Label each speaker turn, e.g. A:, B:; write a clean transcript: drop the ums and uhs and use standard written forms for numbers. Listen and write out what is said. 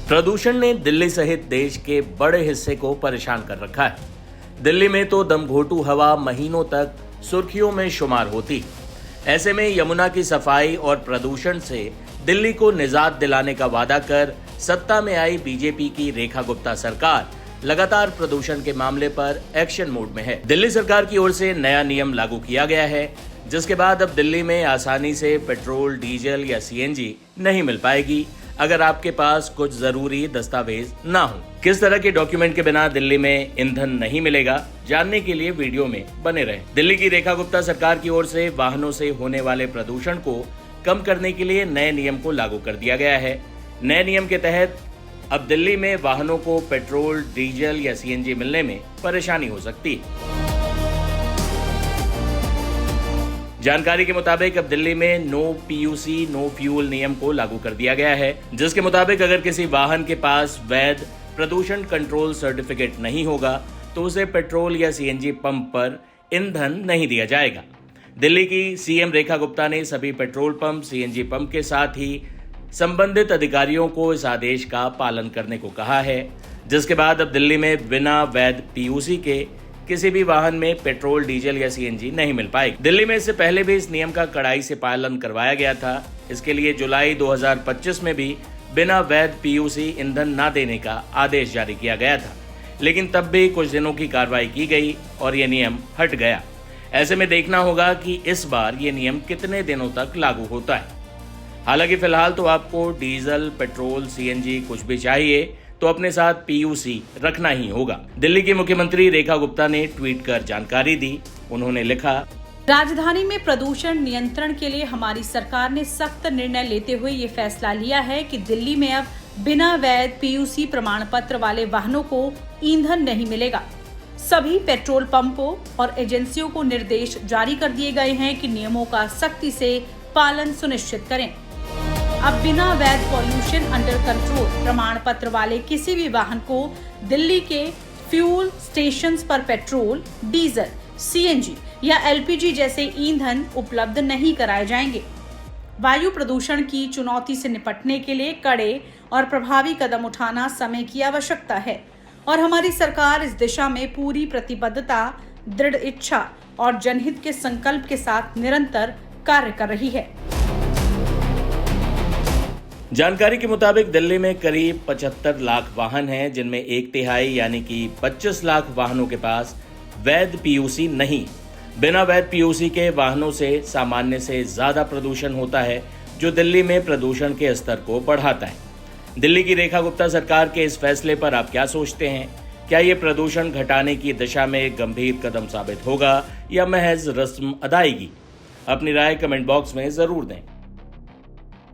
A: प्रदूषण ने दिल्ली सहित देश के बड़े हिस्से को परेशान कर रखा है। दिल्ली में तो दमघोंटू हवा महीनों तक सुर्खियों में शुमार होती। ऐसे में यमुना की सफाई और प्रदूषण से दिल्ली को निजात दिलाने का वादा कर सत्ता में आई बीजेपी की रेखा गुप्ता सरकार लगातार प्रदूषण के मामले पर एक्शन मोड में है। दिल्ली सरकार की ओर से नया नियम लागू किया गया है, जिसके बाद अब दिल्ली में आसानी से पेट्रोल, डीजल या सीएनजी नहीं मिल पाएगी अगर आपके पास कुछ जरूरी दस्तावेज ना हो। किस तरह के डॉक्यूमेंट के बिना दिल्ली में ईंधन नहीं मिलेगा, जानने के लिए वीडियो में बने रहें। दिल्ली की रेखा गुप्ता सरकार की ओर से वाहनों से होने वाले प्रदूषण को कम करने के लिए नए नियम को लागू कर दिया गया है। नए नियम के तहत अब दिल्ली में वाहनों को पेट्रोल, डीजल या सीएनजी मिलने में परेशानी हो सकती है। जानकारी के मुताबिक अब दिल्ली में नो पीयूसी नो फ्यूल नियम को लागू कर दिया गया है, जिसके मुताबिक अगर किसी वाहन के पास वैध प्रदूषण कंट्रोल सर्टिफिकेट नहीं होगा तो उसे पेट्रोल या सीएनजी पंप पर ईंधन नहीं दिया जाएगा। दिल्ली की सीएम रेखा गुप्ता ने सभी पेट्रोल पंप, सीएनजी पंप के साथ ही संबंधित अधिकारियों को इस आदेश का पालन करने को कहा है, जिसके बाद अब दिल्ली में बिना वैध पीयूसी के किसी भी वाहन में पेट्रोल, डीजल या सीएनजी नहीं मिल पाएगी। दिल्ली में इससे पहले भी इस नियम का कड़ाई से पालन करवाया गया था। इसके लिए जुलाई 2025 में भी बिना वैध पीयूसी ईंधन न देने का आदेश जारी किया गया था, लेकिन तब भी कुछ दिनों की कार्रवाई की गई और ये नियम हट गया। ऐसे में देखना होगा कि इस बार ये नियम कितने दिनों तक लागू होता है। हालांकि फिलहाल तो आपको डीजल, पेट्रोल, सीएनजी कुछ भी चाहिए तो अपने साथ पीयूसी रखना ही होगा। दिल्ली की मुख्यमंत्री रेखा गुप्ता ने ट्वीट कर जानकारी दी। उन्होंने लिखा,
B: राजधानी में प्रदूषण नियंत्रण के लिए हमारी सरकार ने सख्त निर्णय लेते हुए ये फैसला लिया है कि दिल्ली में अब बिना वैध पीयूसी प्रमाण पत्र वाले वाहनों को ईंधन नहीं मिलेगा। सभी पेट्रोल पंपों और एजेंसियों को निर्देश जारी कर दिए गए हैं कि नियमों का सख्ती से पालन सुनिश्चित करें। अब बिना वैध पॉल्यूशन अंडर कंट्रोल प्रमाण पत्र वाले किसी भी वाहन को दिल्ली के फ्यूल स्टेशंस पर पेट्रोल, डीजल, सीएनजी या एलपीजी जैसे ईंधन उपलब्ध नहीं कराए जाएंगे। वायु प्रदूषण की चुनौती से निपटने के लिए कड़े और प्रभावी कदम उठाना समय की आवश्यकता है और हमारी सरकार इस दिशा में पूरी प्रतिबद्धता, दृढ़ इच्छा और जनहित के संकल्प के साथ निरंतर कार्य कर रही है।
A: जानकारी के मुताबिक दिल्ली में करीब 75 लाख वाहन हैं, जिनमें 1/3 यानी कि 25 लाख वाहनों के पास वैध पीयूसी नहीं। बिना वैध पीयूसी के वाहनों से सामान्य से ज्यादा प्रदूषण होता है, जो दिल्ली में प्रदूषण के स्तर को बढ़ाता है। दिल्ली की रेखा गुप्ता सरकार के इस फैसले पर आप क्या सोचते हैं? क्या ये प्रदूषण घटाने की दिशा में गंभीर कदम साबित होगा या महज रस्म अदायगी? अपनी राय कमेंट बॉक्स में जरूर दें।